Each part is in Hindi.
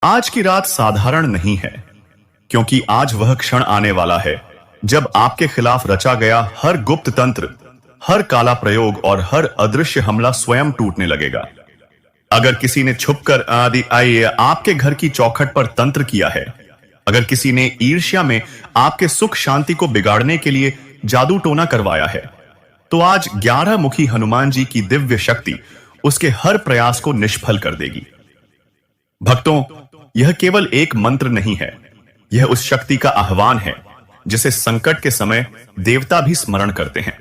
आज की रात साधारण नहीं है, क्योंकि आज वह क्षण आने वाला है जब आपके खिलाफ रचा गया हर गुप्त तंत्र, हर काला प्रयोग और हर अदृश्य हमला स्वयं टूटने लगेगा। अगर किसी ने छुपकर आदि आइए आपके घर की चौखट पर तंत्र किया है, अगर किसी ने ईर्ष्या में आपके सुख शांति को बिगाड़ने के लिए जादू टोना करवाया है, तो आज 11 मुखी हनुमान जी की दिव्य शक्ति उसके हर प्रयास को निष्फल कर देगी। भक्तों, यह केवल एक मंत्र नहीं है, यह उस शक्ति का आह्वान है जिसे संकट के समय देवता भी स्मरण करते हैं।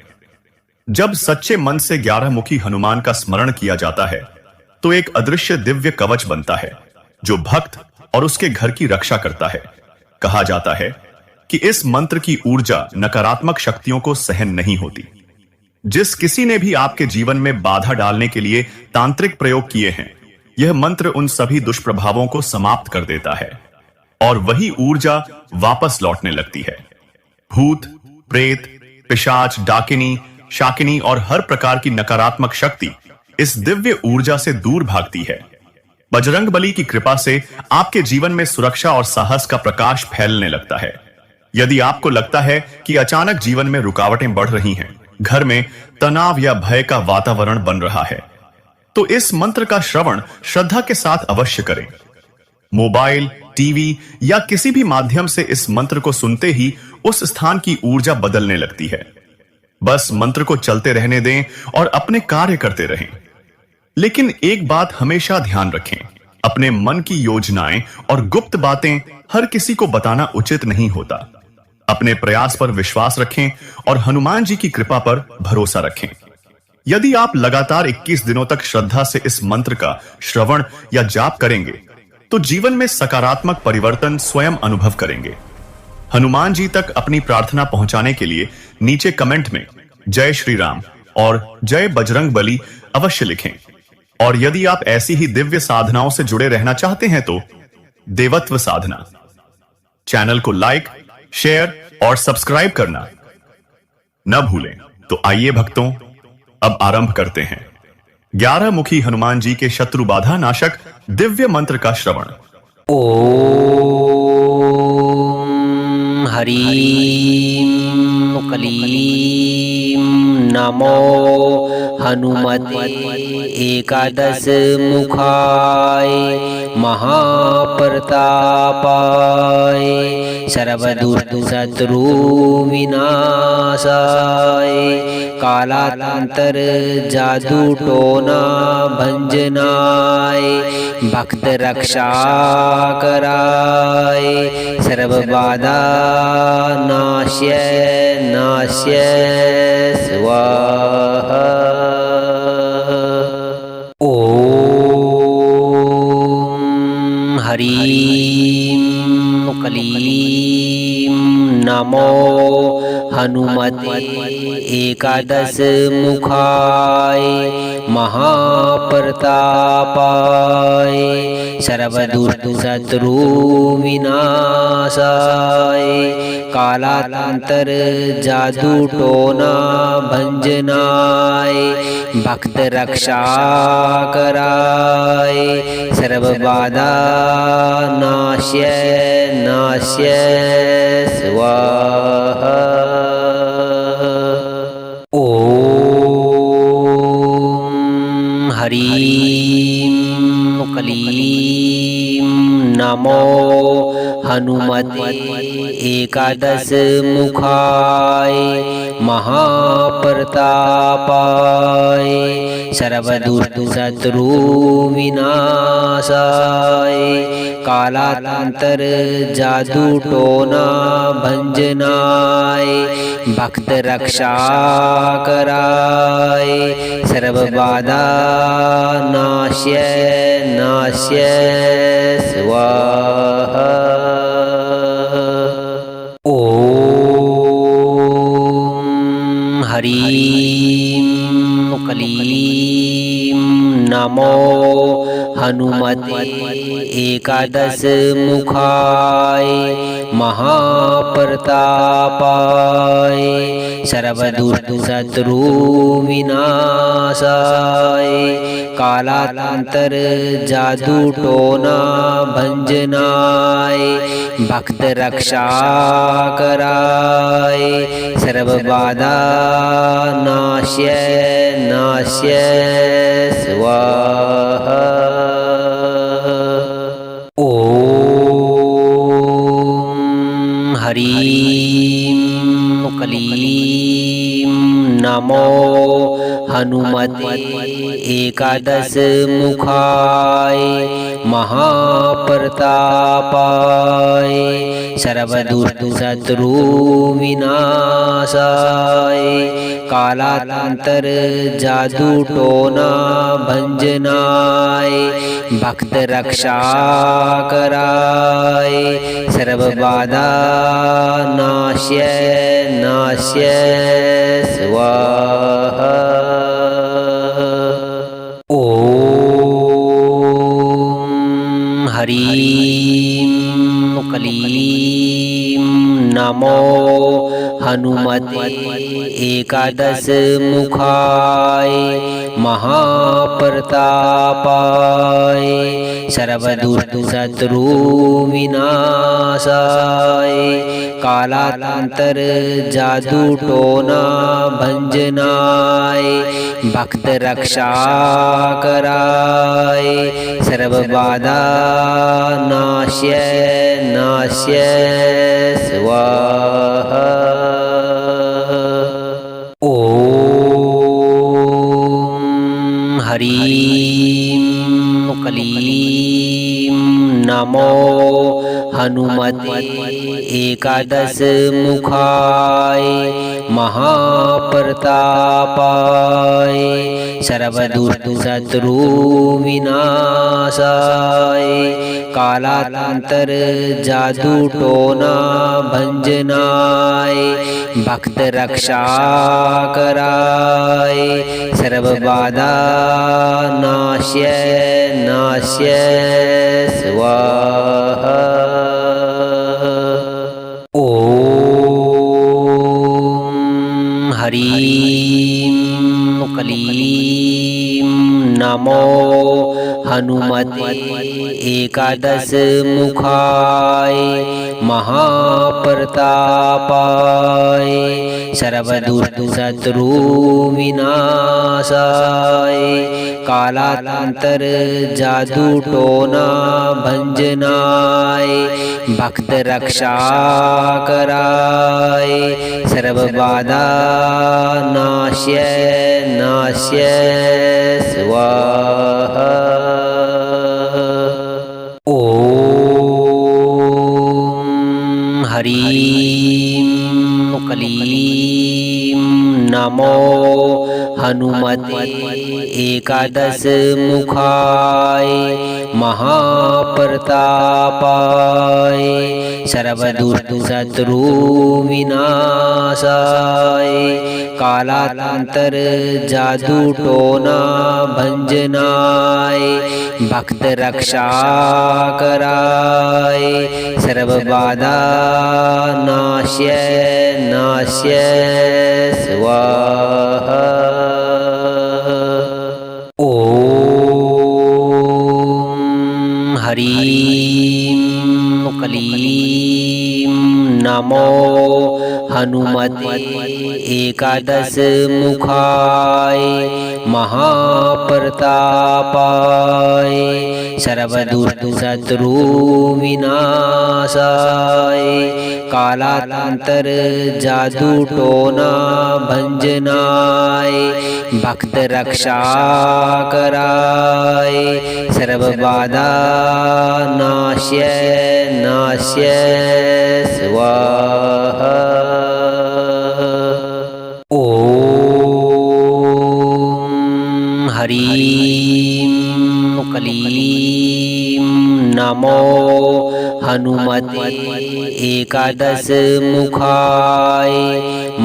जब सच्चे मन से 11 मुखी हनुमान का स्मरण किया जाता है, तो एक अदृश्य दिव्य कवच बनता है जो भक्त और उसके घर की रक्षा करता है। कहा जाता है कि इस मंत्र की ऊर्जा नकारात्मक शक्तियों को सहन नहीं होती। जिस किसी ने भी आपके जीवन में बाधा डालने के लिए तांत्रिक प्रयोग किए हैं, यह मंत्र उन सभी दुष्प्रभावों को समाप्त कर देता है और वही ऊर्जा वापस लौटने लगती है। भूत, प्रेत, पिशाच, डाकिनी, शाकिनी और हर प्रकार की नकारात्मक शक्ति इस दिव्य ऊर्जा से दूर भागती है। बजरंगबली की कृपा से आपके जीवन में सुरक्षा और साहस का प्रकाश फैलने लगता है। यदि आपको लगता है कि अचानक जीवन में रुकावटें बढ़ रही हैं, घर में तनाव या भय का वातावरण बन रहा है, तो इस मंत्र का श्रवण श्रद्धा के साथ अवश्य करें। मोबाइल, टीवी या किसी भी माध्यम से इस मंत्र को सुनते ही उस स्थान की ऊर्जा बदलने लगती है। बस मंत्र को चलते रहने दें और अपने कार्य करते रहें। लेकिन एक बात हमेशा ध्यान रखें, अपने मन की योजनाएं और गुप्त बातें हर किसी को बताना उचित नहीं होता। अपने प्रयास पर विश्वास रखें और हनुमान जी की कृपा पर भरोसा रखें। यदि आप लगातार 21 दिनों तक श्रद्धा से इस मंत्र का श्रवण या जाप करेंगे, तो जीवन में सकारात्मक परिवर्तन स्वयं अनुभव करेंगे। हनुमान जी तक अपनी प्रार्थना पहुंचाने के लिए नीचे कमेंट में जय श्री राम और जय बजरंगबली अवश्य लिखें। और यदि आप ऐसी ही दिव्य साधनाओं से जुड़े रहना चाहते हैं, तो देवत्व साधना चैनल को लाइक, शेयर और सब्सक्राइब करना न भूलें। तो आइए भक्तों, अब आरंभ करते हैं 11 मुखी हनुमान जी के शत्रु बाधा नाशक दिव्य मंत्र का श्रवण। ओम हरीं क्लीं नमो हनुमते एकादश मुखाय महाप्रतापाय सर्वदुष्ट शत्रु विनाशाय कालांतर जादू टोना भंजनाय भक्त रक्षा कराय सर्व बाधा नाश्य नाश्य स्वाहा। ओम हरीं क्लीं नमो हनुमते एकादश मुखाय महाप्रतापाय सर्वदुष्ट शत्रु विनाशाय कालांतर जादू टोना भंजनाय भक्त रक्षा कराय सर्व बाधा नाश्य नाश्य स्वाहा। ओम हरीं क्लीं नमो हनुमते एकादश मुखाय महाप्रतापाय सर्वदुष्ट शत्रु विनाशाय कालांतर जादू टोना भंजनाय भक्त रक्षा कराय सर्व बाधा नाश्य नाश्य स्वाहा। ओम हरीं क्लीं नमो हनुमते एकादश मुखाय महाप्रतापाय सर्वदुष्ट शत्रु विनाशाय कालांतर जादू टोना भंजनाय भक्त रक्षा कराय सर्व बाधा नाश्य नाश्य स्वाहा। ओम हरीं क्लीं नमो हनुमते एकादश मुखाय महाप्रतापाय सर्वदुष्ट शत्रु विनाशाय कालांतर जादू टोना भंजनाय भक्त रक्षा कराय सर्व बाधा नाश्य नाश्य स्वाहा। ओम हरीं क्लीं नमो हनुमते एकादश मुखाय महाप्रतापाय सर्वदुष्ट शत्रु विनाशाय कालांतर जादू टोना भंजनाय भक्त रक्षा कराय सर्व बाधा नाश्य नाश्य स्वाहा। ओम हरीं क्लीं नमो हनुमते एकादश मुखाय महाप्रतापाय सर्वदुष्ट शत्रु विनाशाय कालांतर जादू टोना भंजनाय भक्त रक्षा कराय सर्व बाधा नाश्य नाश्य स्वाहा। ओम हरीं क्लीं नमो हनुमते एकादश मुखाय महाप्रतापाय सर्वदुष्ट शत्रु विनाशाय कालांतर जादू टोना भंजनाय भक्त रक्षा कराय सर्व बाधा नाश्य नाश्य स्वाहा। ओम हरीं क्लीं नमो हनुमते एकादश मुखाय महाप्रतापाय सर्वदुष्ट शत्रु विनाशाय कालांतर जादू टोना भंजनाय भक्त रक्षा कराय सर्व बाधा नाश्य नाश्य स्वाहा। ओम हरीं क्लीं नमो हनुमते एकादश मुखाय महाप्रतापाय सर्वदुष्ट शत्रु विनाशाय कालांतर जादू टोना भंजनाय भक्त रक्षा कराय सर्व बाधा नाश्य नाश्य स्वाहा। ओम हरीं क्लीं नमो हनुमते एकादश मुखाय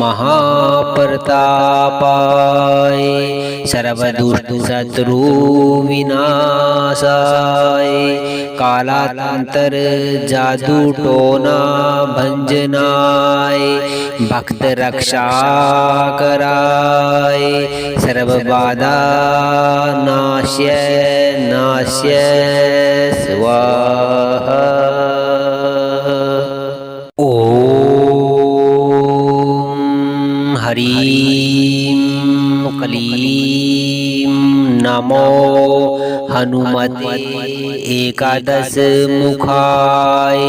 महाप्रतापाय महाप्रतापाय सर्वदुष्टशत्रु विनाशाय कालांतर जादू टोना भंजनाय भक्त रक्षा कराय सर्व बाधा नाश्य नाश्य स्वाहा। ओम हरीं क्लीं नमो हनुमते एकादश मुखाय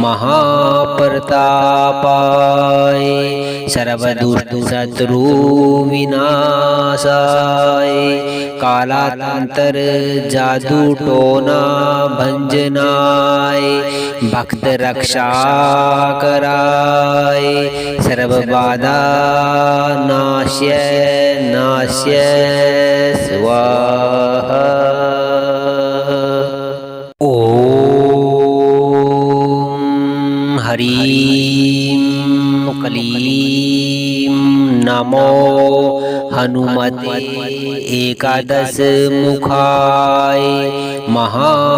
महाप्रतापाय सर्वदुष्टशत्रु विनाशाय कालांतर जादू टोना भंजनाय भक्त रक्षा कराय सर्व बाधा नाश्य नाश्य स्वाहा। ओम हरीं क्लीं नमो हनुमते एकादश मुखाय महाप्रतापाय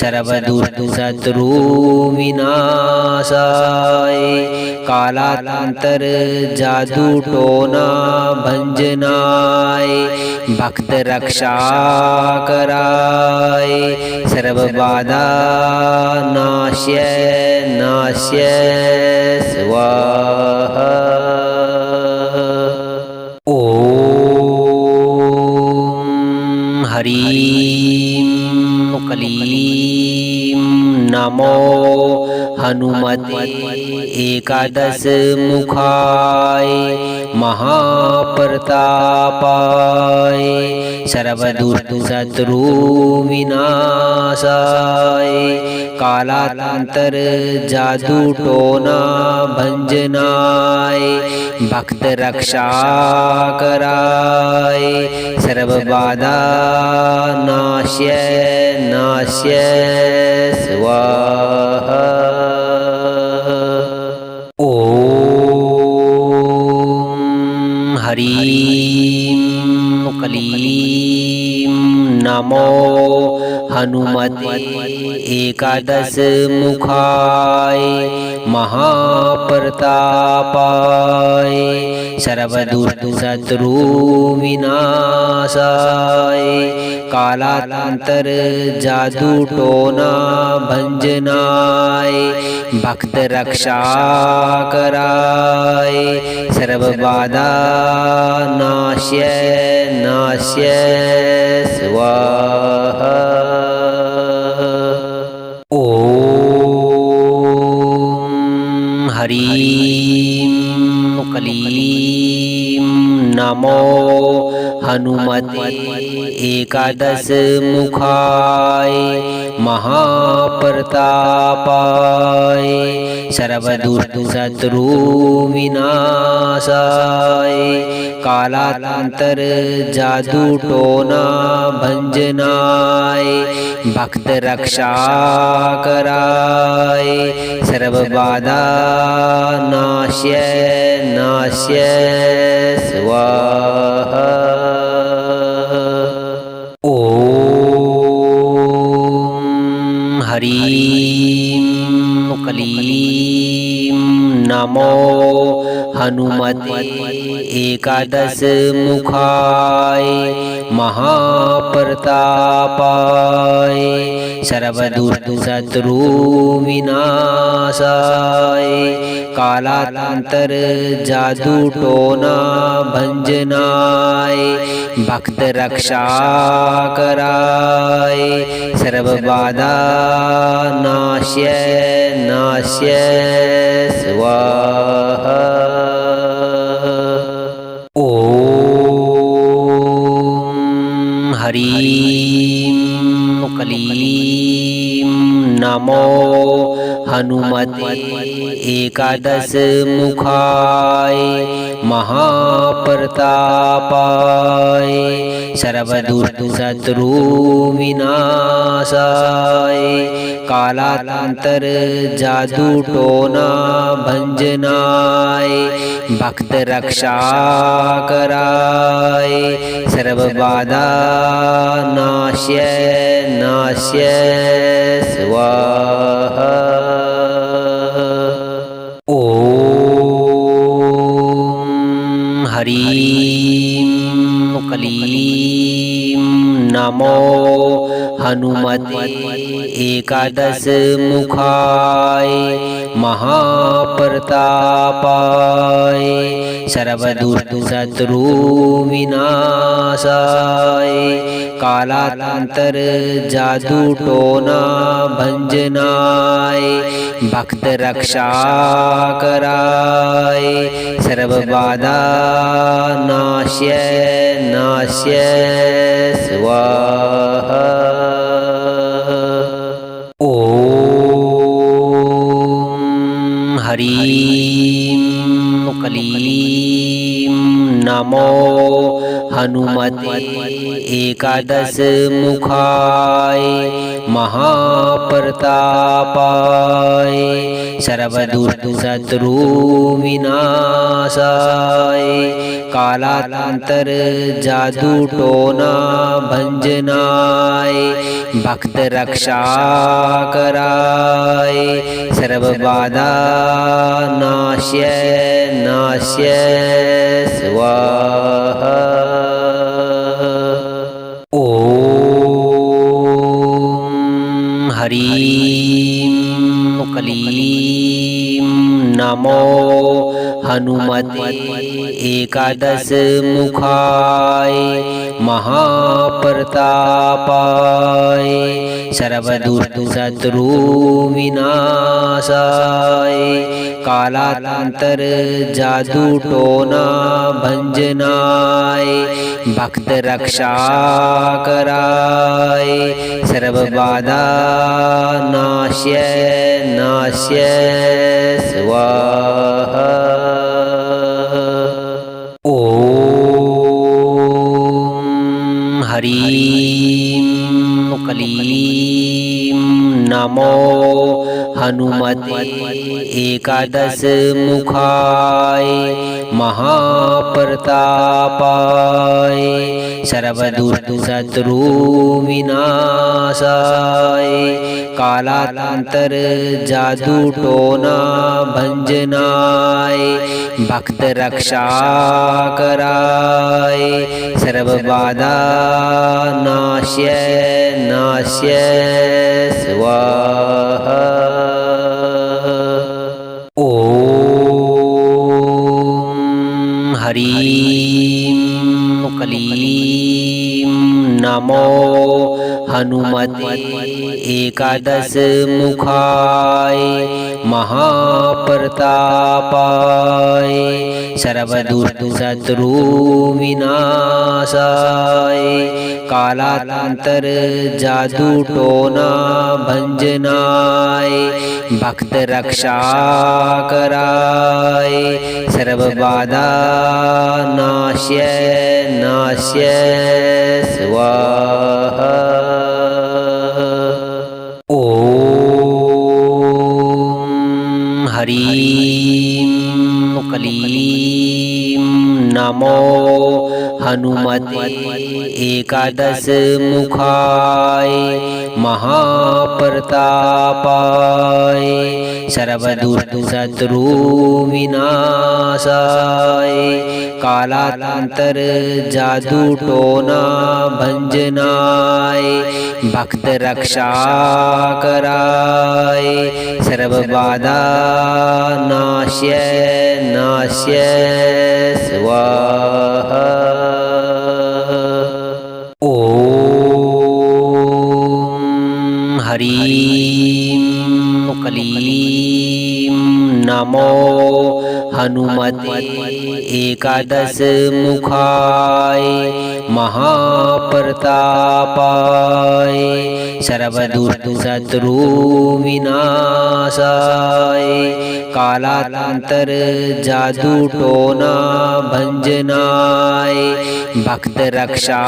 सर्वदुष्टशत्रु विनाशाय कालांतर जादू टोना भंजनाय भक्त रक्षा कराय सर्व बाधा नाश्य नाश्य स्वाहा। ओम हरीं क्लीं नमो हनुमते एकादश मुखाय महाप्रतापाय सर्वदुष्टशत्रु विनाशाय कालांतर जादू टोना भंजनाय भक्त रक्षा कराय सर्व बाधा नाश्य नाश्य स्वाहा। ओम हरीं क्लीं नमो हनुमते एकादश मुखाय महाप्रतापाय सर्वदुष्टशत्रु विनाशाय कालांतर जादू टोना भंजनाय भक्त रक्षा कराय सर्व बाधा नाश्य नाश्य स्वाहा। ओम हरीं क्लीं नमो हनुमते एकादश मुखाय महाप्रतापाय सर्वदुष्टशत्रु विनाशाय कालांतर जादू टोना भंजनाय भक्त रक्षा कराय सर्व बाधा नाश्य नाश्य स्वाहा। ओम हरीं क्लीं नमो हनुमते एकादश मुखाय महाप्रतापाय सर्वदुष्टशत्रु विनाशाय कालांतर जादू टोना भंजनाय भक्त रक्षा कराय सर्व बाधा नाश्य नाश्य स्वाहा। ओम हरीं क्लीं नमो हनुमते एकादश मुखाय महाप्रतापाय सर्वदुष्ट शत्रु विनाशाय कालांतर जादू टोना भंजनाय भक्त रक्षा कराय सर्व बाधा नाश्य नाश्य स्वाहा। ओम ह्रीं क्लीं नमो हनुमते एकादश मुखाय महाप्रतापाय सर्वदुष्ट शत्रु विनाशाय कालांतर जादू टोना भंजनाय भक्त रक्षा कराय सर्व बाधा नाश्य नाश्य स्वाहा। ओम ह्रीं क्लीं नमो हनुमते एकादश मुखाय महाप्रतापाय सर्वदुष्ट शत्रु विनाशाय कालांतर जादू टोना भंजनाय भक्त रक्षा कराय सर्व बाधा नाश्य नाश्य स्वाहा। ओम ह्रीं क्लीं नमो हनुमते एकादश मुखाय महाप्रतापाय सर्वदुष्ट शत्रु विनाशाय कालांतर जादू टोना भंजनाय भक्त रक्षा कराय सर्व बाधा नाश्य नाश्य स्वाहा। ओम ह्रीं क्लीं नमो हनुमते एकादश मुखाय महाप्रतापाय सर्वदुष्ट शत्रु विनाशाय कालांतर जादू टोना भंजनाय भक्त रक्षा कराय सर्व बाधा नाश्य नाश्य स्वाहा। ओम ह्रीं क्लीं नमो हनुमते एकादश मुखाय महाप्रतापाय सर्वदुष्ट शत्रु विनाशाय कालांतर जादू टोना भंजनाय भक्त रक्षा कराय सर्व बाधा नाश्य नाश्य स्वाहा। ओम ह्रीं क्लीं नमो हनुमते एकादश मुखाय महाप्रतापाय सर्वदुष्ट शत्रु विनाशाय कालांतर जादू टोना भंजनाय भक्त रक्षा कराय सर्व बाधा नाश्य नाश्य स्वाहा। ओम ह्रीं क्लीं नमो हनुमते एकादश मुखाय महाप्रतापाय सर्वदुष्टशत्रु विनाशाय कालांतर जादू टोना भंजनाय भक्त रक्षा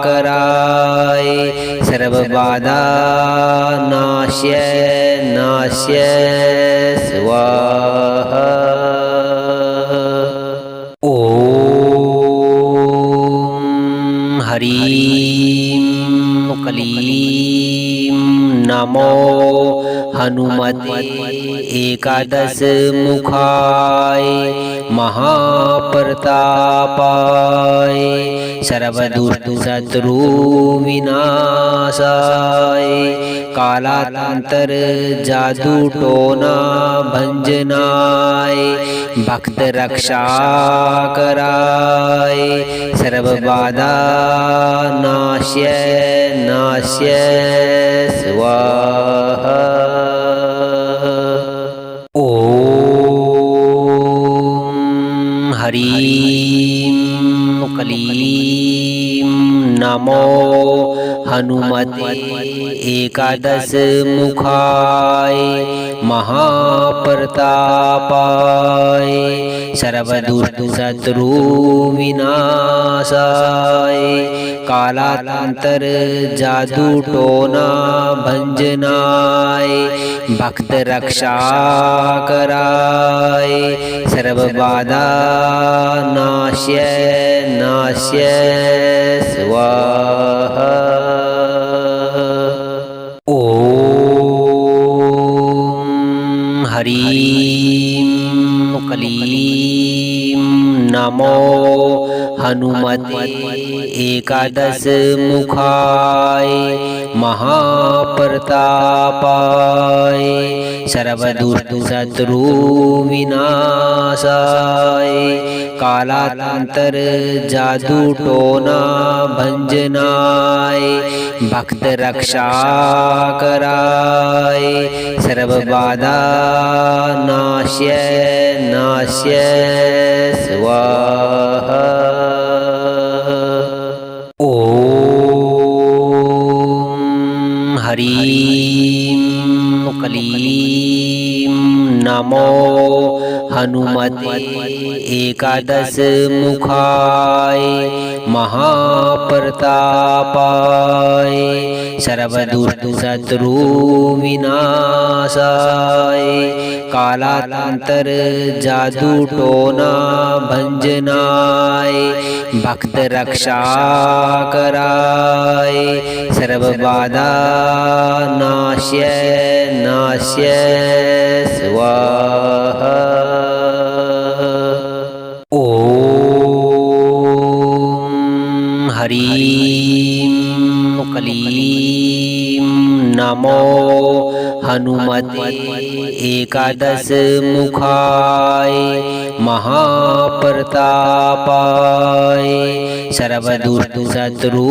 कराय सर्व बाधा नाश्य नाश्य स्वाहा। ओम हरीं क्लीं नमो हनुमते एकादश मुखाय महाप्रतापाय सर्वदुष्टशत्रु विनाशाय कालांतर जादू टोना भंजनाय भक्त रक्षा कराय सर्व बाधा नाश्य नाश्य स्वाहा। ओम हरीं क्लीं नमो हनुमते एकादश मुखाय महाप्रतापाय सर्वदुष्टशत्रु विनाशाय कालांतर जादू टोना भंजनाय भक्त रक्षा कराय सर्व बाधा नाश्य नाश्य स्वाहा। ओम हरीं क्लीं नमो हनुमते एकादश मुखाय महाप्रतापाय सर्वदुष्टशत्रु विनाशाय कालांतर जादू टोना भंजनाय भक्त रक्षा कराय सर्व बाधा नाश्य नाश्य स्वाहा। ओम हरीं क्लीं नमो हनुमते एकादश मुखाय महाप्रतापाय सर्वदुष्टशत्रु विनाशाय कालांतर जादू टोना भंजनाय भक्त रक्षा कराय सर्व बाधा नाश्य नाश्य स्वाहा। ओम हरीं क्लीं नमो हनुमते एकादश मुखाय महाप्रतापाय सर्वदुष्टशत्रु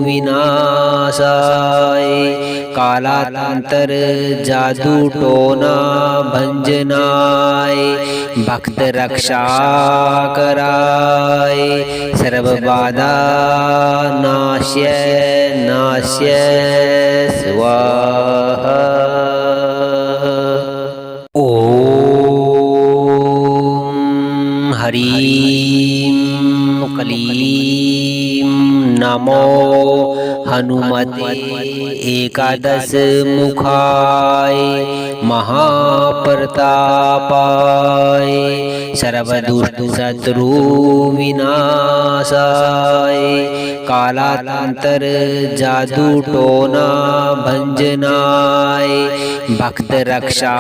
विनाशाय कालांतर जादू टोना भंजनाय भक्त रक्षा कराय सर्व बाधा नाश्य नाश्य स्वाहा। ओम हरीं क्लीं नमो हनुमते एकादश मुखाय महाप्रतापाय सर्वदुष्टशत्रु विनाशाय कालांतर जादू टोना भंजनाय भक्त रक्षा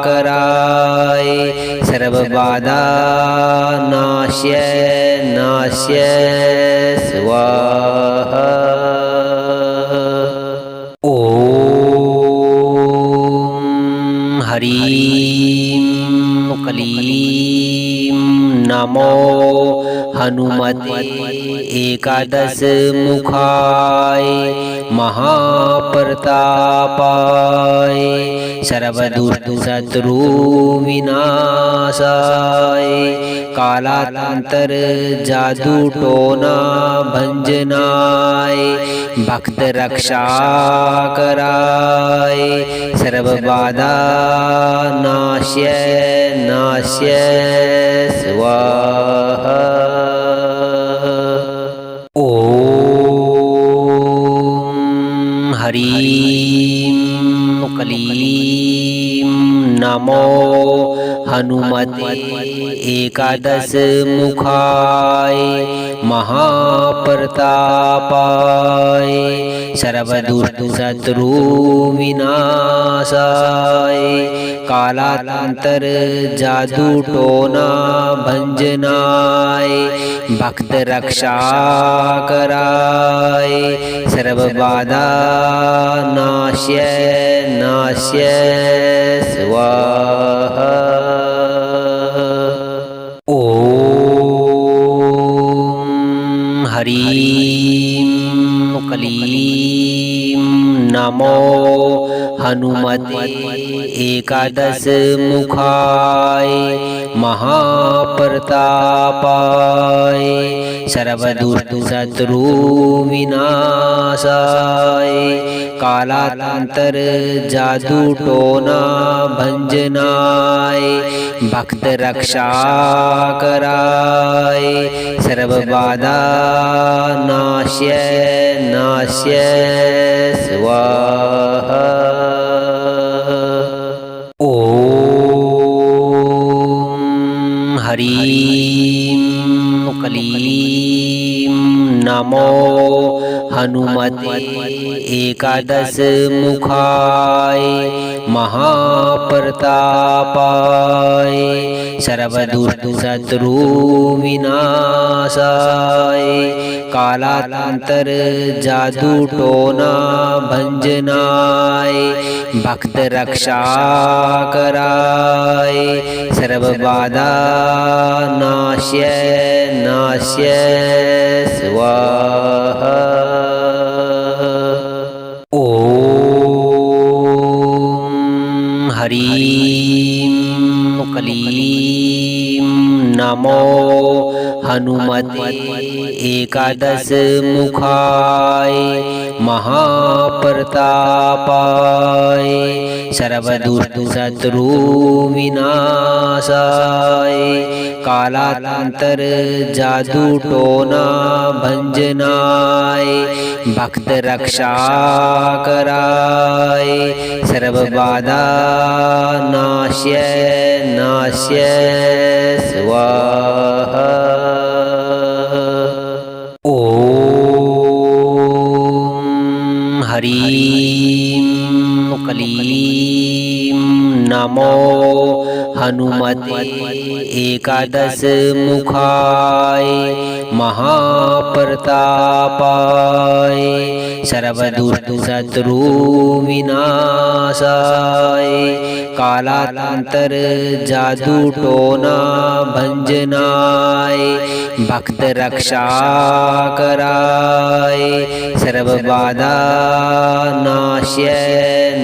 कराय सर्व बाधा नाश्य नाश्य स्वाहा। ओम हरीं क्लीं नमो हनुमते एकादश मुखाय महाप्रतापाय सर्वदुष्ट शत्रु विनाशाय कालांतर जादू टोना भंजनाय भक्त रक्षा कराय सर्व बाधा नाश्य नाश्य स्वाहा। ओम हरीं क्लीं नमो हनुमते एकादश मुखाय महाप्रतापाय सर्वदुष्ट शत्रु विनाशाय कालांतर जादू टोना भंजनाय भक्त रक्षा कराय सर्व बाधा नाश्य नाश्य स्वाहा। ओम हरीं क्लीं नमो हनुमते एकादश मुखाय महाप्रतापाय सर्वदुष्ट शत्रु विनाशाय कालांतर जादू टोना भंजनाय भक्त रक्षा कराय सर्व बाधा नाश्य नाश्य स्वाहा। ओम हरीं क्लीं नमो हनुमते एकादश मुखाय महाप्रतापाय सर्वदुष्ट शत्रु विनाशाय कालांतर जादू टोना भंजनाय भक्त रक्षा कराय सर्व बाधा नाश्य नाश्य स्वाहा। ओम हरीं क्लीं नमो हनुमते एकादश मुखाय महाप्रतापाय सर्वदुष्ट शत्रु विनाशाय कालांतर जादू टोना भंजनाय भक्त रक्षा कराय सर्व बाधा नाश्य नाश्य स्वाहा। ओम हरीं क्लीं नमो हनुमते एकादश मुखाय महाप्रतापाय सर्वदुष्ट शत्रु विनाशाय कालांतर जादू टोना भंजनाय भक्त रक्षा कराय सर्व बाधा नाश्य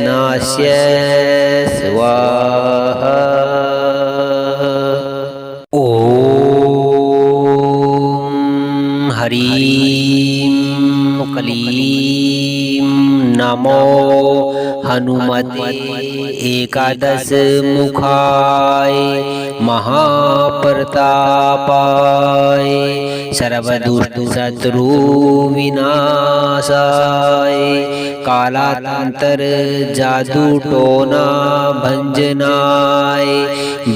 नाश्य स्वाहा। ओम हरीं क्लीं नमो हनुमते एकादश मुखाय महाप्रतापाय सर्वदुष्ट शत्रु विनाशाय कालांतर जादू टोना भंजनाय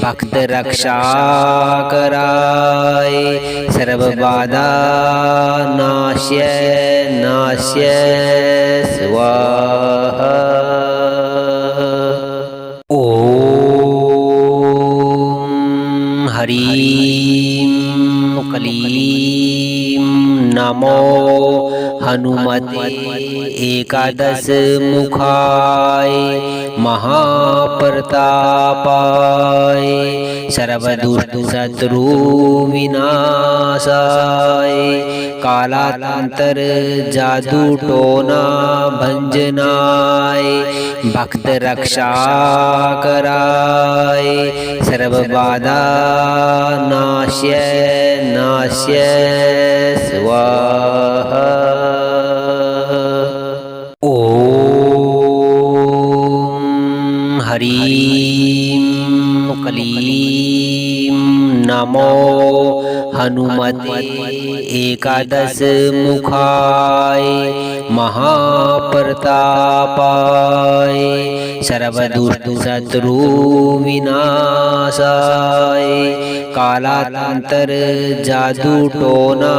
भक्त रक्षा कराय सर्व बाधा नाश्य नाश्य स्वाहा। ओम हरीं क्लीं नमो हनुमते एकादश मुखाय महाप्रतापाय सर्वदुष्ट शत्रु विनाशाय कालांतर जादू टोना भंजनाय भक्त रक्षा कराय सर्व बाधा नाश्य नाश्य स्वाहा। ओम ह्रीं क्लीं नमो हनुमते एकादश मुखाय महाप्रतापाय सर्वदुष्ट शत्रु विनाशाय कालांतर जादू टोना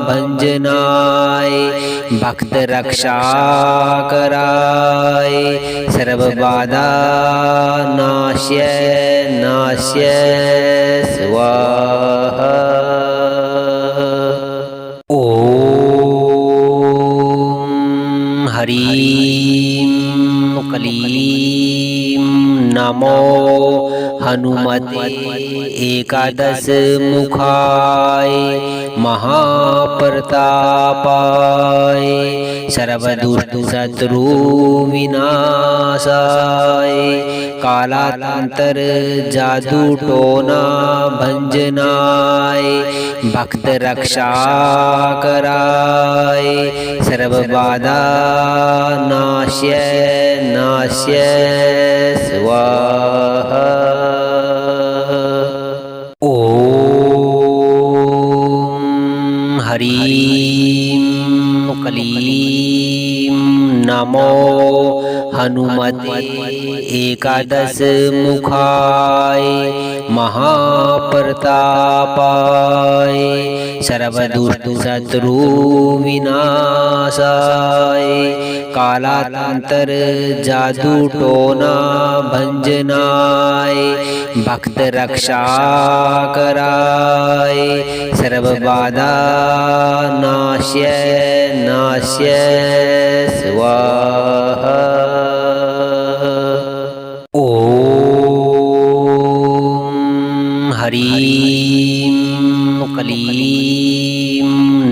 भंजनाय भक्त रक्षा कराय सर्व बाधा नाश्य नाश्य स्वाहा। ओम ह्रीं क्लीं नमो हनुमते एकादश मुखाय महाप्रतापाय सर्वदुष्ट शत्रु विनाशाय कालांतर जादू टोना भंजनाय भक्त रक्षा कराय सर्व बाधा नाश्य नाश्य स्वाहा। ओम ह्रीं क्लीं नमो हनुमते एकादश मुखाय महाप्रतापाय सर्वदुष्ट शत्रु विनाशाय कालांतर जादू टोना भंजनाय भक्त रक्षा कराय सर्व बाधा नाश्य नाश्य स्वाहा। ओम ह्रीं क्लीं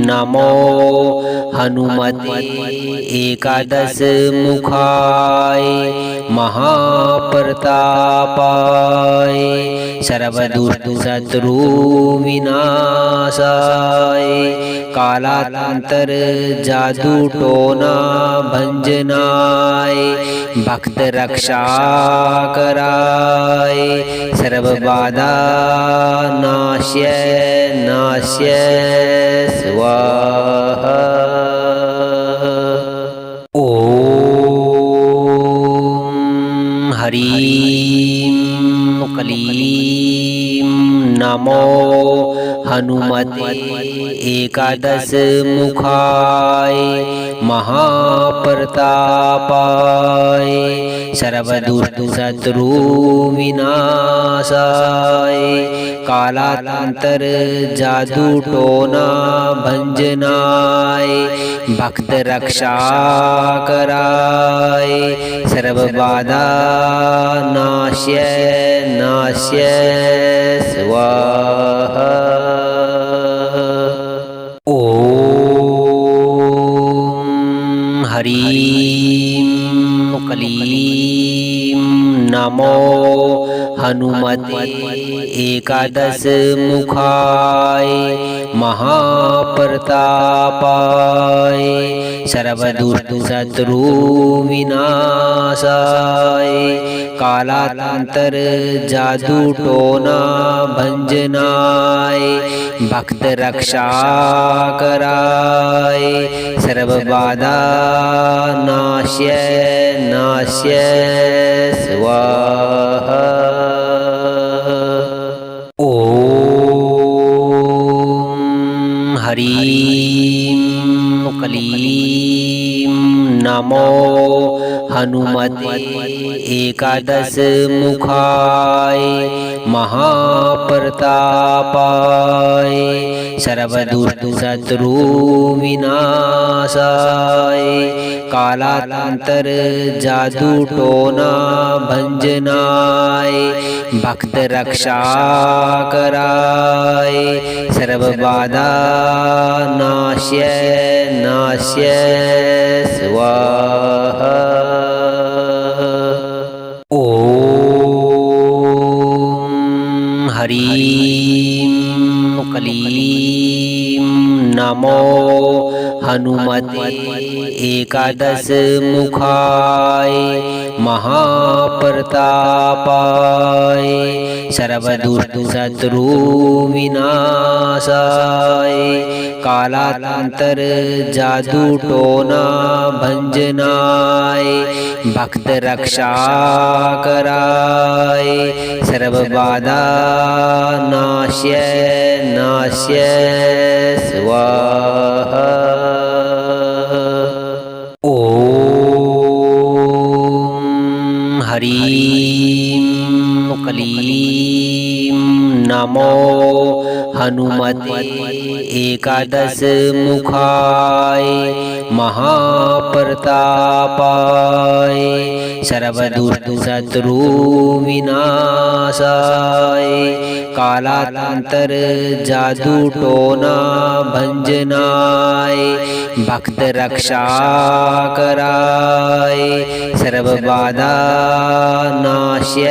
नमो हनुमते एकादश मुखाय महाप्रतापाय सर्वदुष्ट शत्रु विनाशाय कालांतर जादू टोना भंजनाय भक्त रक्षा कराय सर्व बाधा नाश्य नाश्य स्वाहा। ओम ह्रीं क्लीं नमो हनुमते एकादश मुखाय महाप्रतापाय सर्वदुष्ट शत्रु विनाशाय कालांतर जादू टोना भंजनाय भक्त रक्षा कराय सर्व बाधा नाश्य नाश्य स्वाहा। ओम ह्रीं क्लीं नमो हनुमते एकादश मुखाय महाप्रतापाय सर्वदुष्ट शत्रु विनाशाय कालांतर जादू टोना भंजनाय भक्त रक्षा कराय सर्व बाधा नाश्य नाश्य स्वाहा। ओम ह्रीं क्लीं नमो हनुमते एकादश मुखाय महाप्रतापाय सर्वदुष्ट शत्रु विनाशाय कालांतर जादू टोना भंजनाय भक्त रक्षा कराय सर्व बाधा नाश्य नाश्य स्वाहा। ओम हरीं क्लीं नमो हनुमते एकादश मुखाय महाप्रतापाय सर्वदुष्ट शत्रु विनाशाय कालांतर जादू टोना भंजनाय भक्त रक्षा कराय सर्व बाधा नाश्य नाश्य स्वाहा। ओम हरीं क्लीं नमो हनुमते एकादश मुखाय महाप्रतापाय सर्वदुष्ट शत्रु विनाशाय कालांतर जादू टोना भंजनाय भक्त रक्षा कराय सर्व बाधा नाश्य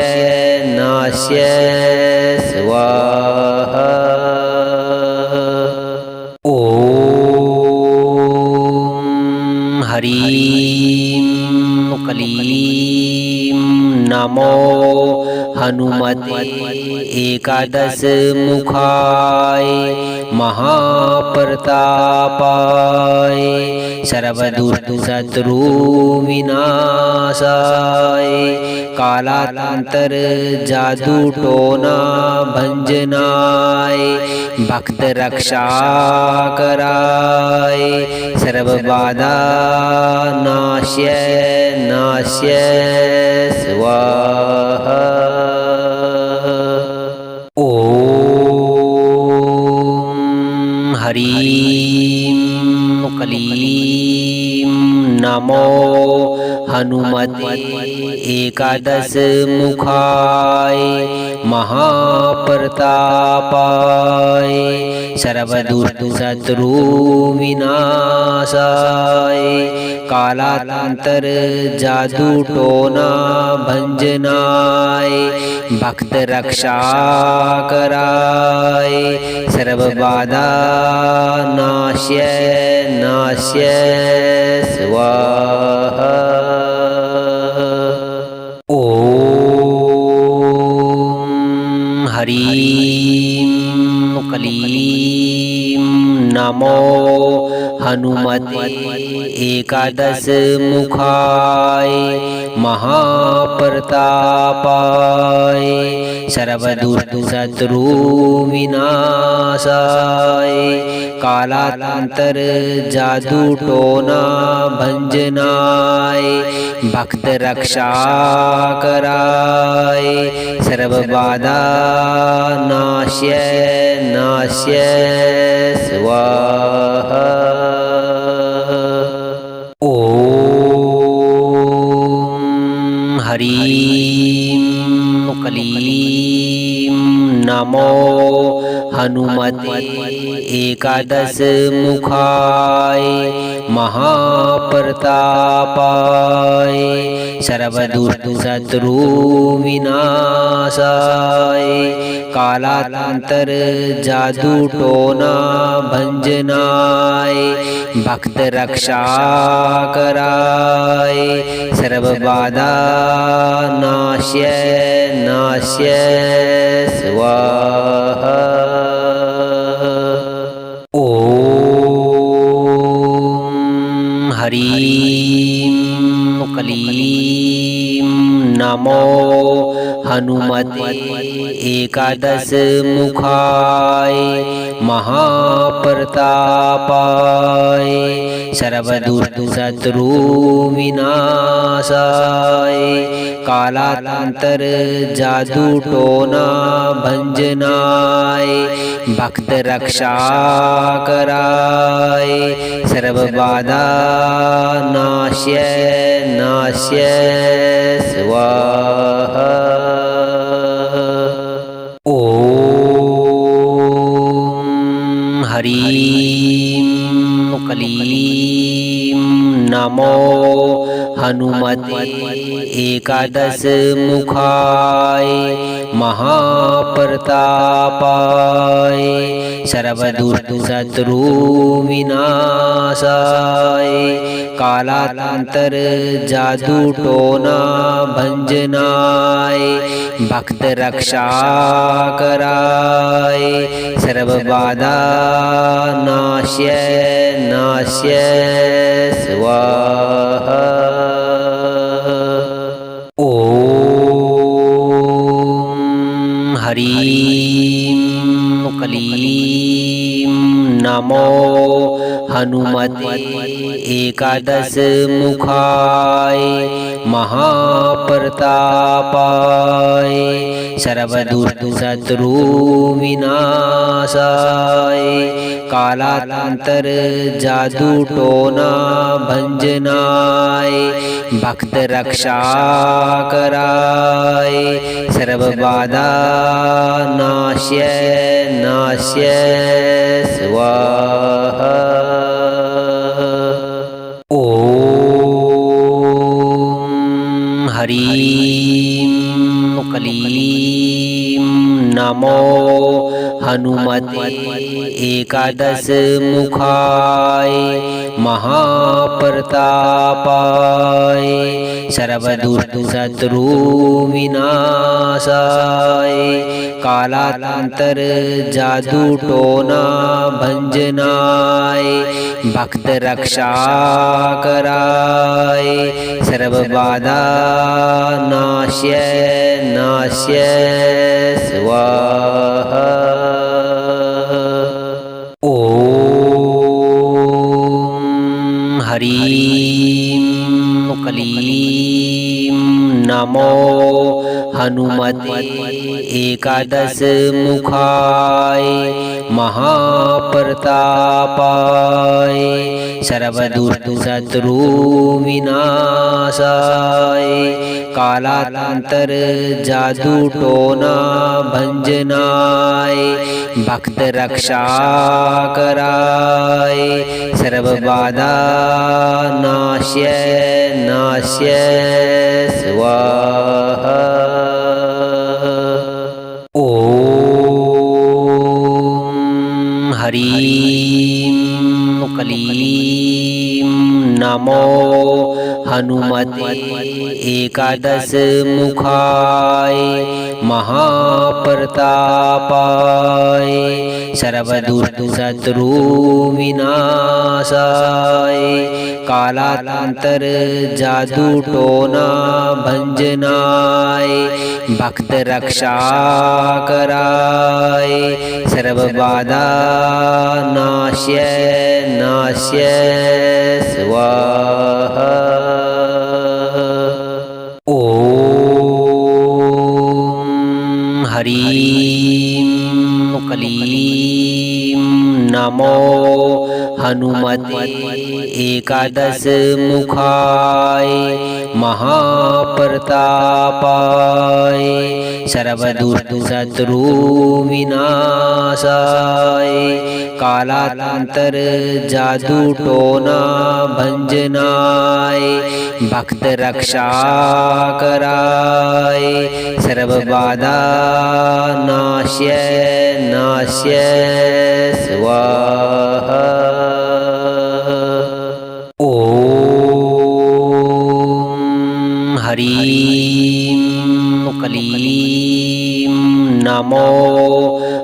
नाश्य स्वाहा। ओम हरीं क्लीं नमो हनुमते एकादश मुखाय महाप्रतापाय सर्वदुष्ट शत्रु विनाशाय कालांतर जादू टोना भंजनाय भक्त रक्षा कराय सर्व बाधा नाश्य नाश्य स्वाहा। ओम हरीं क्लीं नमो हनुमते एकादश मुखाय महाप्रतापाय सर्वदुष्ट शत्रु विनाशाय कालांतर जादू टोना भंजनाय भक्त रक्षा कराय सर्व बाधा नाश्य नाश्य स्वाहा। ओम हरीं क्लीं नमो हनुमते एकादश मुखाय महाप्रतापाय सर्वदुष्ट शत्रु विनाशाय कालांतर जादू टोना भंजनाय भक्त रक्षा कराय सर्व बाधा नाश्य नाश्य स्वाहा। ओम हरीं क्लीं नमो हनुमते एकादश मुखाय महाप्रतापाय सर्वदुष्ट शत्रु विनाशाय कालांतर जादू टोना भंजनाय भक्त रक्षा कराय सर्व बाधा नाश्य नाश्य स्वाहा। ओम हरीं क्लीं नमो हनुमते एकादश मुखाय महाप्रतापाय सर्वदुष्ट शत्रु विनाशाय कालांतर जादू टोना भंजनाय भक्त रक्षा कराय सर्व बाधा नाश्य नाश्य स्वाहा। ओम ह्रीं क्लीं नमो हनुमते एकादश मुखाय महाप्रतापाय सर्वदुष्ट शत्रु विनाशाय कालांतर जादू टोना भंजनाय भक्त रक्षा कराय सर्व बाधा नाश्य नाश्य स्वाहा। ओम ह्रीं क्लीं नमो हनुमते एकादश मुखाय महाप्रतापाय सर्वदुष्ट शत्रु विनाशाय कालांतर जादू टोना भंजनाय भक्त रक्षा कराय सर्व बाधा नाश्य नाश्य स्वाहा। ओम ह्रीं क्लीं नमो हनुमते एकादश मुखाय महाप्रतापाय सर्वदुष्ट शत्रु विनाशाय कालांतर जादू टोना भंजनाय भक्त रक्षा कराय सर्व बाधा नाश्य नाश्य स्वाहा। ओम ह्रीं क्लीं नमो हनुमते एकादश मुखाय महाप्रतापाय सर्वदुष्ट शत्रु विनाशाय कालांतर जादू टोना भंजनाय भक्त रक्षा कराय सर्व बाधा नाश्य नाश्य स्वाहा। ओम ह्रीं क्लीं नमो हनुमते एकादश मुखाय महाप्रतापाय सर्वदुष्ट शत्रु विनाशाय कालांतर जादू टोना भंजनाय भक्त रक्षा कराय सर्व बाधा नाश्य नाश्य स्वाहा। ओम ह्रीं क्लीं नमो हनुमते एकादश मुखाय महाप्रतापाय सर्वदुष्ट शत्रु विनाशाय कालांतर जादू टोना भंजनाय भक्त रक्षा कराय सर्व बाधा नाश्य नाश्य स्वाहा। ओम ह्रीं क्लीं नमो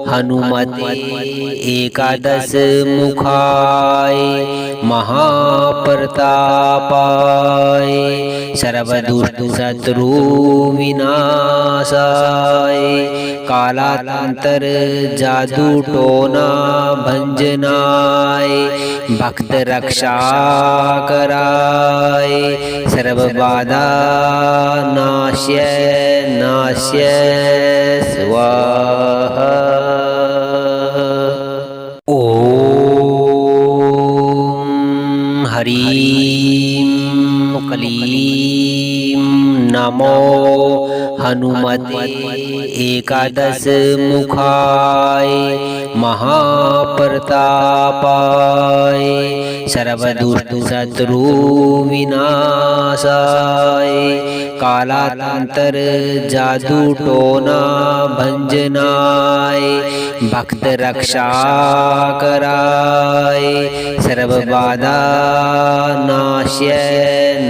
हनुमते एकादश मुखाय महाप्रतापाय सर्वदुष्टशत्रु विनाशाय कालांतर जादू टोना भंजनाय भक्त रक्षा कराय सर्व बाधा नाश्य नाश्य स्वाहा। ओम हरिं क्लीं नमो हनुमते एकादश मुखाय महाप्रतापाय सर्वदुष्टशत्रु विनाशाय कालांतर जादू टोना भंजनाय भक्त रक्षा कराय सर्व बाधा नाश्य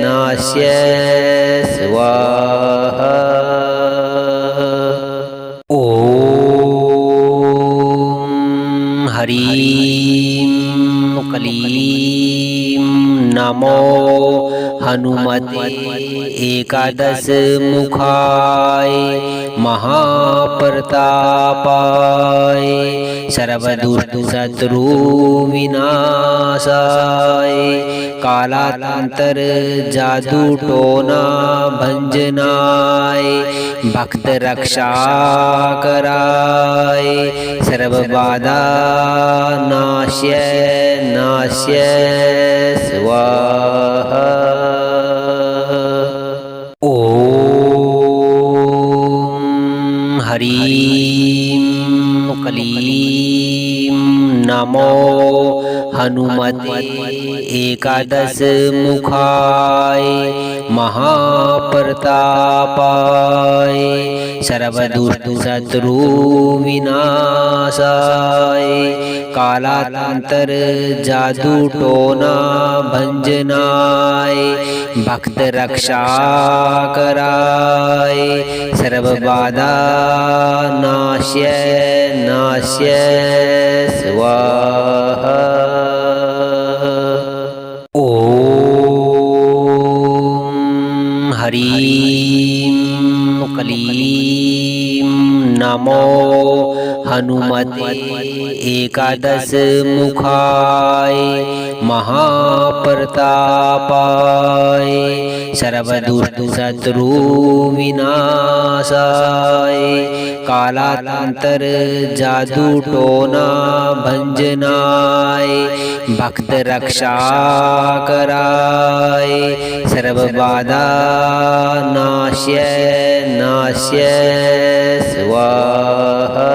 नाश्य स्वाहा। ओम हरिं क्लीं नमो हनुमते एकादश मुखाय महाप्रतापाय सर्वदुष्टशत्रु विनाशाय कालांतर जादू टोना भंजनाय भक्त रक्षा कराय सर्व बाधा नाश्य नाश्य स्वाहा। ओम हरिं क्लीं नमो हनुमते एकादश मुखाय महाप्रतापाय सर्वदुष्टशत्रु विनाशाय कालांतर जादू टोना भंजनाय भक्त रक्षा कराय सर्व बाधा नाश्य नाश्य स्वाहा। ओम हरिं क्लीं नमो हनुमते एकादश मुखाय महाप्रतापाय सर्वदुष्टशत्रु विनाशाय कालांतर जादू टोना भंजनाय भक्त रक्षा कराय सर्व बाधा नाश्य नाश्य स्वाहा।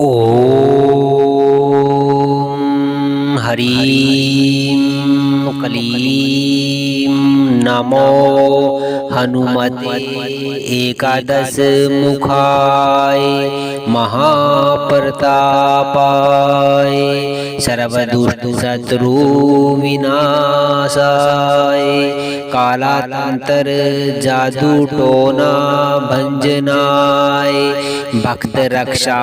ओम हरिं क्लीं नमो हनुमते एकादश मुखाय महाप्रतापाय सर्वदुष्टशत्रु विनाशाय कालांतर जादू टोना भंजनाय भक्त रक्षा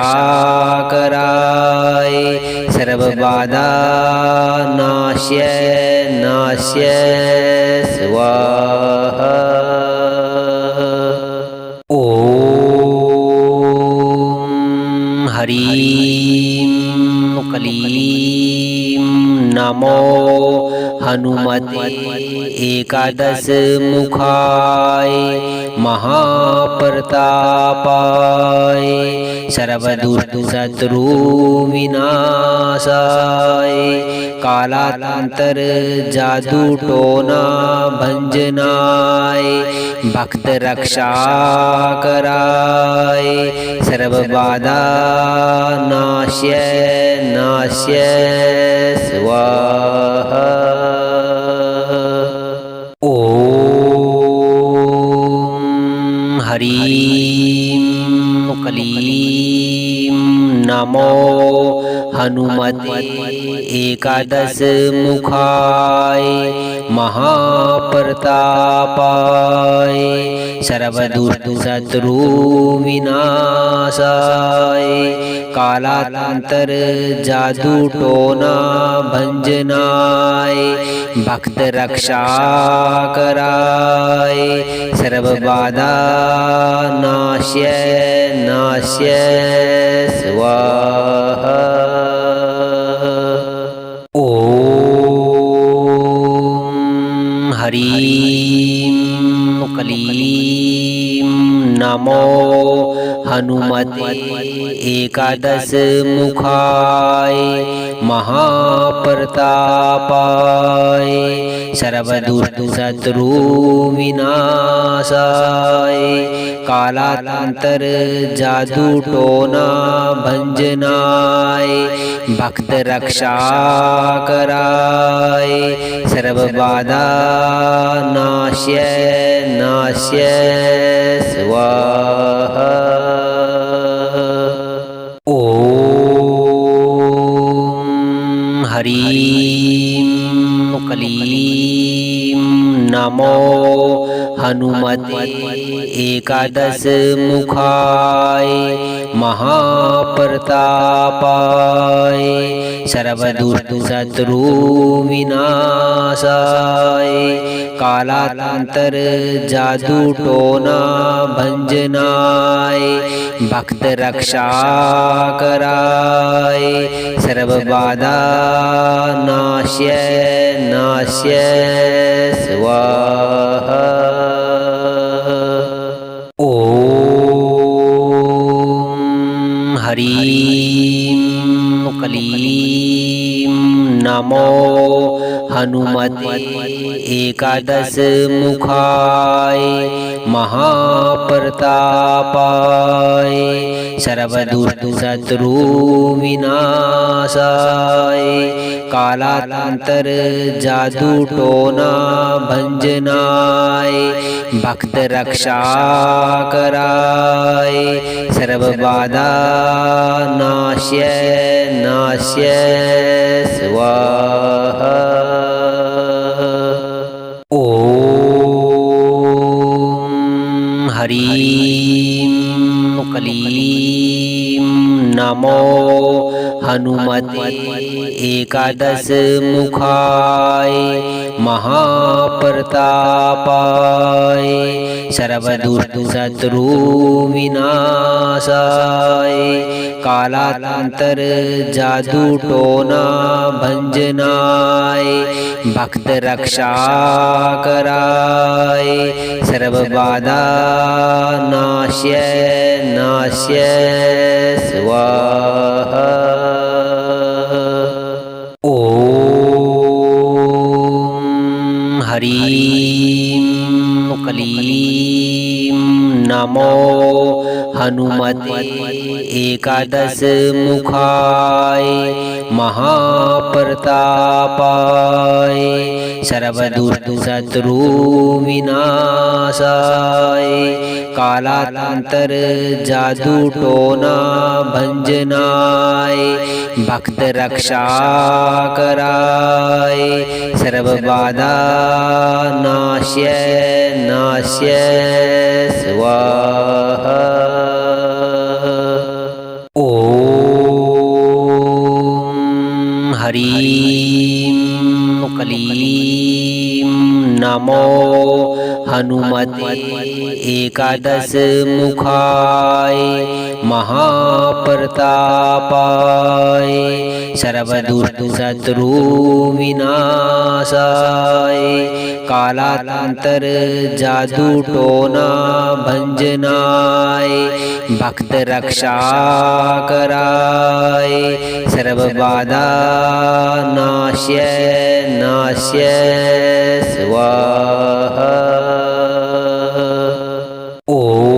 कराय सर्व बाधा नाश्य नाश्य स्वाहा। ओम हरिं क्लीं नमो हनुमते एकादश मुखाय महाप्रतापाय सर्वदुष्टशत्रु विनाशाय कालांतर जादू टोना भंजनाय भक्त रक्षा कराय सर्व बाधा नाश्य नाश्य स्वाहा। ओम हरिं क्लीं नमो हनुमते एकादश मुखाय महाप्रतापाय सर्वदुष्ट शत्रु विनाशाय कालांतर जादू टोना भंजनाय भक्त रक्षा कराय सर्व बाधा नाश्य नाश्य स्वाहा। ओम हरीं क्लीं नमो हनुमते एकादश मुखाय महाप्रतापाय सर्वदुष्ट शत्रु विनाशाय कालांतर जादू टोना भंजनाय भक्त रक्षा कराय सर्व बाधा नाश्य नाश्य स्वाहा। ओम हरीं क्लीं नमो हनुमते एकादश मुखाय महाप्रतापाय सर्वदुष्ट शत्रु विनाशाय कालांतर जादू टोना भंजनाय भक्त रक्षा कराय सर्व बाधा नाश्य नाश्य स्वाहा। ओम हरीं क्लीं नमो हनुमते एकादश मुखाय महाप्रतापाय सर्वदुष्ट शत्रु विनाशाय कालांतर जादू टोना भंजनाय भक्त रक्षा कराय सर्व बाधा नाश्य नाश्य स्वाहा। ओम हरीं क्लीं नमो हनुमते एकादश मुखाय महाप्रतापाय सर्वदुष्ट शत्रु विनाशाय कालांतर जादू टोना भंजनाय भक्त रक्षा कराय सर्व बाधा नाश्य नाश्य स्वाहा। ओम हरीं क्लीं नमो हनुमते एकादश मुखाय महाप्रतापाय सर्वदुष्ट शत्रु विनाशाय कालांतर जादू टोना भंजनाय भक्त रक्षा कराय सर्व बाधा नाश्य नाश्य स्वाहा। ओम हरीं क्लीं नमो हनुमते एकादश मुखाय महाप्रतापाय सर्वदुष्ट शत्रु विनाशाय कालांतर जादू टोना भंजनाय भक्त रक्षा कराय सर्व बाधा नाश्य नाश्य स्वाहा। ओम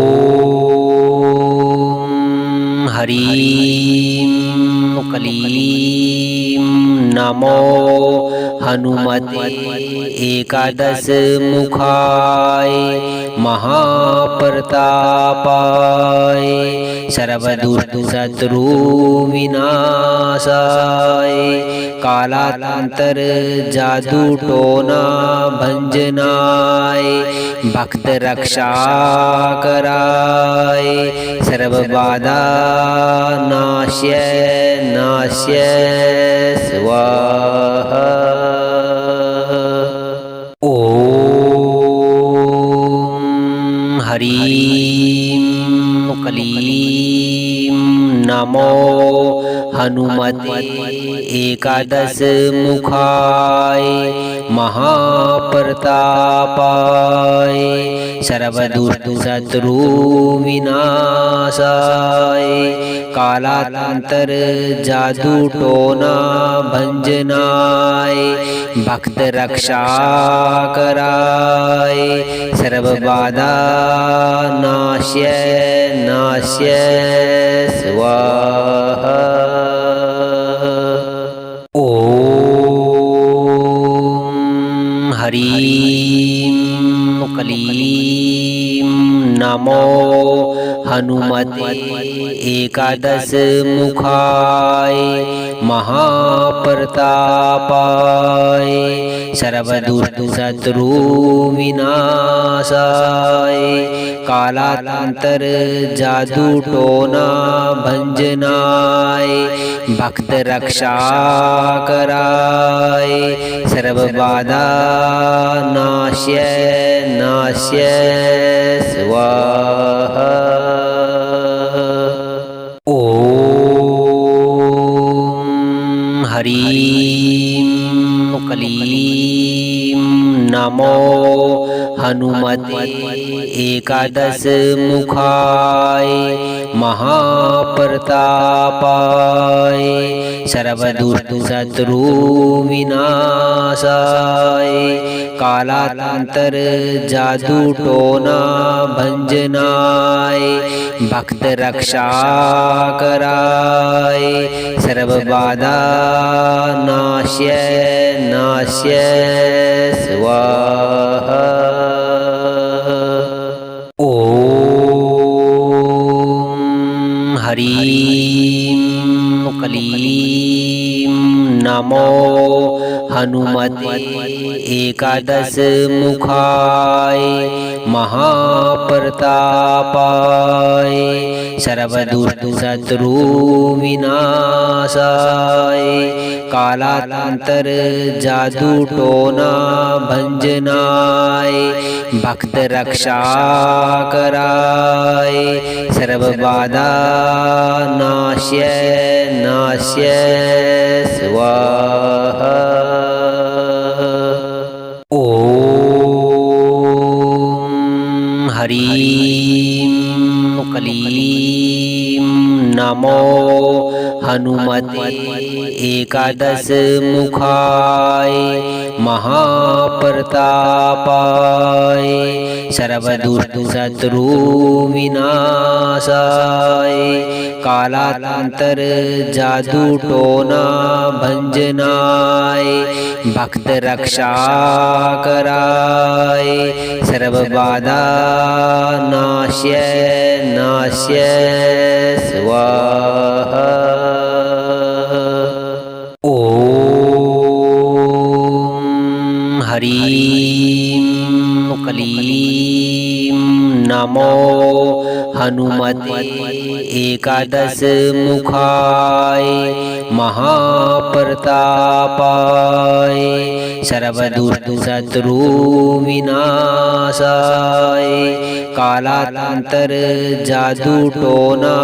हरीं क्लीं नमो हनुमते एकादश मुखाय महाप्रतापाय सर्वदुष्ट शत्रु विनाशाय कालांतर जादू टोना भंजनाय भक्त रक्षा कराय सर्व बाधा नाश्य नाश्य स्वाहा। ओम ह्रीं क्लीं नमो हनुमते एकादश मुखाय महाप्रतापाय सर्वदुष्ट शत्रु विनाशाय कालांतर जादू टोना भंजनाय भक्त रक्षा कराय सर्व बाधा नाश्य नाश्य स्वाहा। ओम ह्रीं क्लीं नमो हनुमते एकादश मुखाय महाप्रतापाय सर्वदुष्ट शत्रु विनाशाय कालांतर जादू टोना भंजनाय भक्त रक्षा कराय सर्व बाधा नाश्य नाश्य स्वाहा। ओम ह्रीं क्लीं नमो हनुमते एकादश मुखाय महाप्रतापाय सर्वदुष्ट शत्रु विनाशाय कालांतर जादू टोना भंजनाय भक्त रक्षा कराय सर्व बाधा नाश्य नाश्य स्वाहा। ओम ह्रीं क्लीं नमो हनुमते एकादश मुखाय महाप्रतापाय सर्वदुष्ट शत्रु विनाशाय कालांतर जादू टोना भंजनाय भक्त रक्षा कराय सर्व बाधा नाश्य नाश्य स्वाहा। ओम ह्रीं क्लीं नमो हनुमते एकादश मुखाय महाप्रतापाय सर्वदुष्ट शत्रु विनाशाय कालांतर जादू टोना भंजनाय भक्त रक्षा कराय सर्व बाधा नाश्य नाश्य स्वाहा। ओम ह्रीं क्लीं नमो हनुमते एकादश मुखाय महाप्रतापाय सर्वदुष्ट शत्रु विनाशाय कालांतर जादू टोना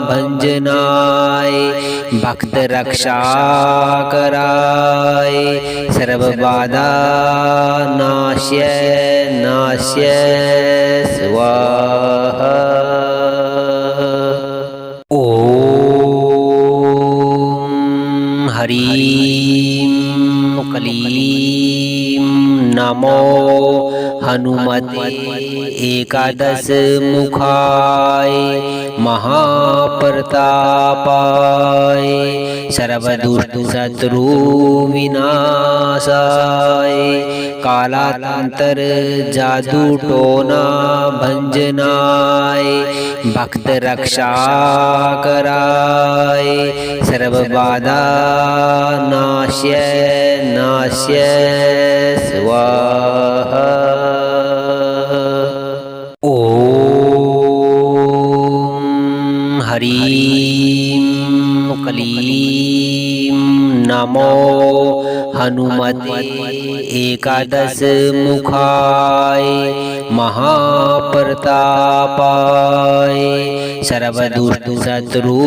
भंजनाय भक्त रक्षा कराय सर्व बाधा नाश्य नाश्य स्वाहा। ओम ह्रीं क्लीं नमो हनुमते एकादश मुखाय महाप्रतापाय सर्वदुष्ट शत्रु विनाशाय कालांतर जादू टोना भंजनाय भक्त रक्षा कराय सर्व बाधा नाश्य नाश्य स्वाहा। ओम हरीं क्लीं नमो हनुमते एकादश मुखाय महाप्रतापाय सर्वदुष्ट शत्रु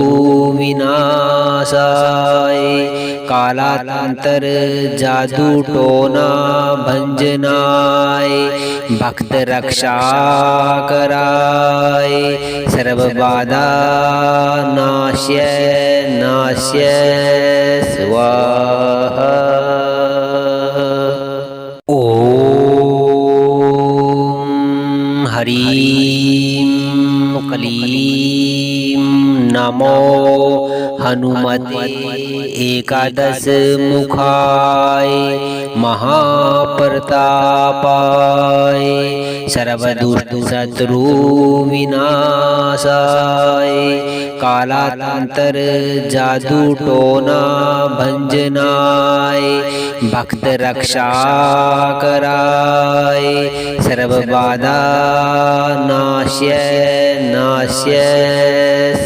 विनाशाय कालांतर जादू टोना भंजनाय भक्त रक्षा कराय सर्व बाधा नाश्य नाश्य स्वाहा। ओम हरीं क्लीं नमो हनुमते एकादश मुखाय महाप्रतापाय सर्वदुष्ट शत्रु विनाशाय कालांतर जादू टोना भंजनाय भक्त रक्षा कराय सर्व बाधा नाश्य नाश्य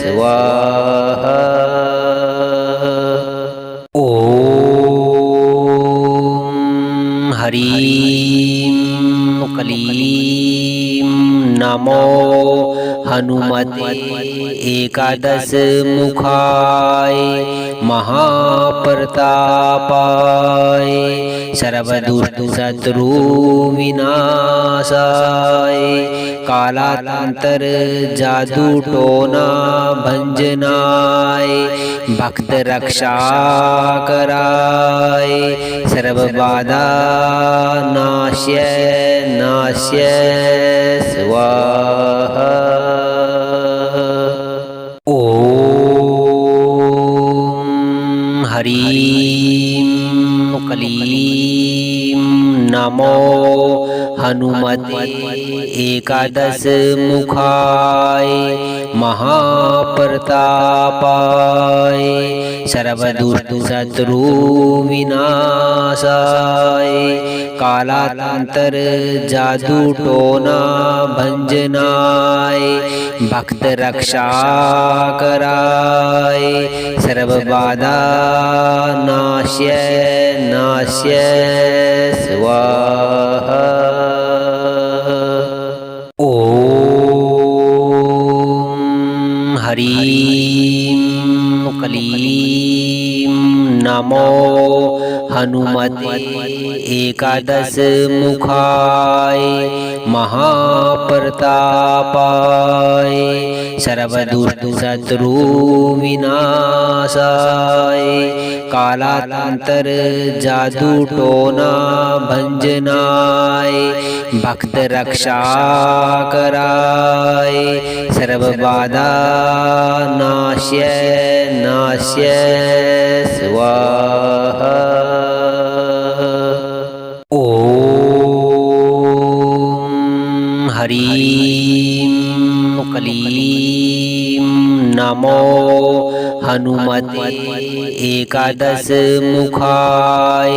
स्वाहा। ओम हरीं क्लीं नमो हनुमते एकादश मुखाय महाप्रतापाय सर्वदुष्ट शत्रु विनाशाय कालांतर जादू टोना भंजनाय भक्त रक्षा कराय सर्व बाधा नाश्य नाश्य स्वाहा। ओम हरीं क्लीं नमो हनुमते एकादश मुखाय महाप्रतापाय सर्वदुष्ट शत्रु विनाशाय कालांतर जादू टोना भंजनाय भक्त रक्षा कराय सर्व बाधा नाश्य नाश्य स्वाहा। ओम हरीं क्लीं नमो हनुमते एकादश मुखाय महाप्रतापाय सर्वदुष्ट शत्रु विनाशाय कालांतर जादू टोना भंजनाय भक्त रक्षा कराय सर्व बाधा नाश्य नाश्य स्वाहा। ओम हरीं क्लीं नमो हनुमते एकादश मुखाय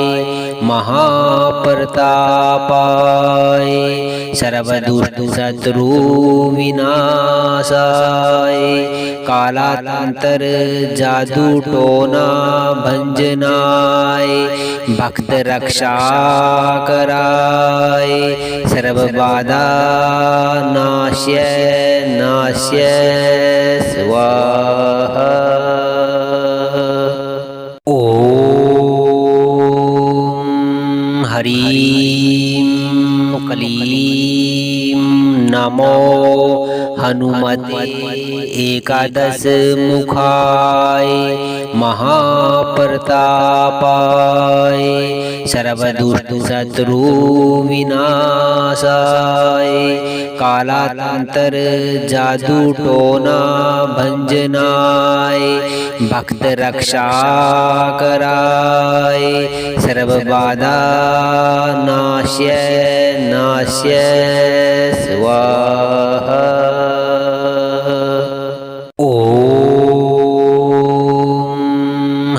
महाप्रतापाय सर्वदुष्ट शत्रु विनाशाय कालांतर जादू टोना भंजनाय भक्त रक्षा कराय सर्व बाधा नाश्य नाश्य स्वाहा। ओम हरीं क्लीं नमो हनुमते एकादश मुखाय महाप्रतापाय सर्वदुष्ट शत्रु विनाशाय कालांतर जादू टोना भंजनाय भक्त रक्षा कराय सर्व बाधा नाश्य नाश्य स्वाहा। ओम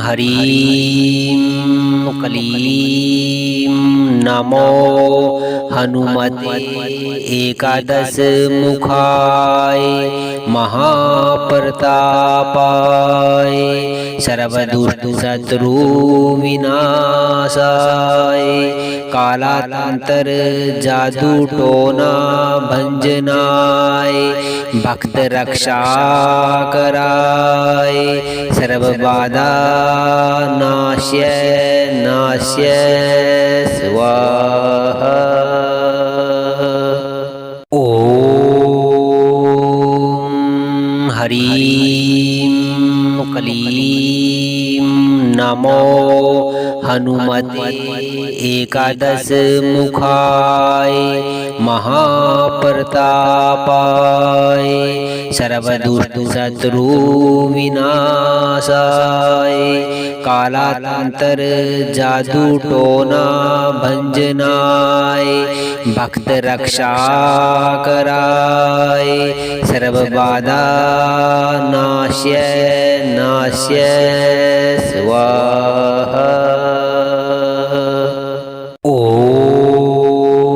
ह्रीं क्लीं नमो हनुमते एकादश मुखाय महाप्रतापाय सर्वदुष्ट शत्रु विनाशाय कालांतर जादू टोना भंजनाय भक्त रक्षा कराय सर्व बाधा नाश्य नाश्य स्वाहा। ओम ह्रीं क्लीं नमो हनुमते एकादश मुखाय महाप्रतापाय सर्वदुष्ट शत्रु विनाशाय कालांतर जादू टोना भंजनाय भक्त रक्षा कराय सर्व बाधा नाश्य नाश्य स्वाहा। ओम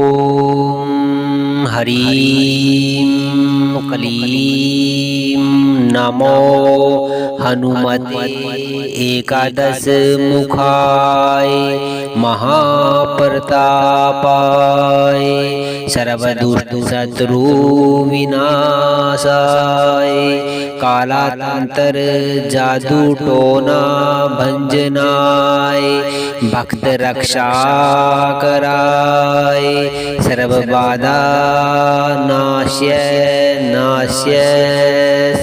ह्रीं क्लीं नमो हनुमते एकादश मुखाय महाप्रतापाय सर्वदुष्ट शत्रु विनाशाय कालांतर जादू टोना भंजनाय भक्त रक्षा कराय सर्व बाधा नाश्य नाश्य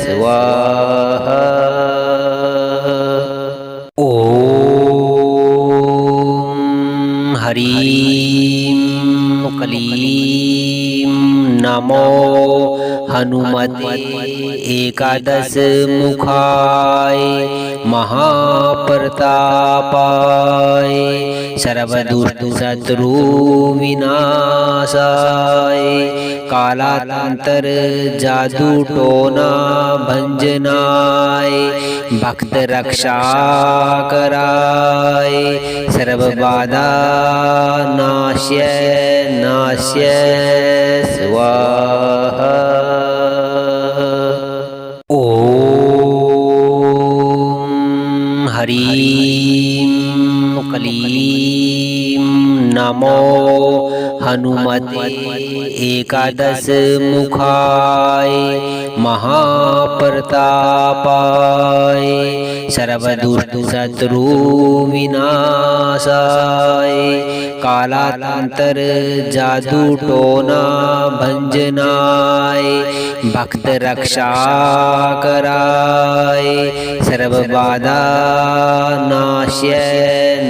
स्वाहा। ओम ह्रीं क्लीं नमो हनुमते एकादश मुखाय महाप्रतापाय सर्वदुष्ट शत्रु विनाशाय कालांतर जादू टोना भंजनाय भक्त रक्षा कराय सर्व बाधा नाश्य नाश्य स्वाहा। ओम ह्रीं क्लीं नमो हनुमते एकादश मुखाय महाप्रतापाय सर्वदुष्ट शत्रु विनाशाय कालांतर जादू टोना भंजनाय भक्त रक्षा कराय सर्व बाधा नाश्य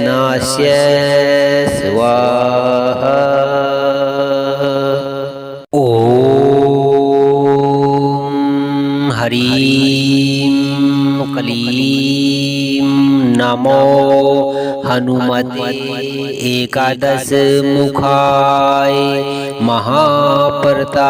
नाश्य स्वाहा। ओम ह्रीं क्लीं नमो हनुमते एकादश मुखाय महाप्रतापाय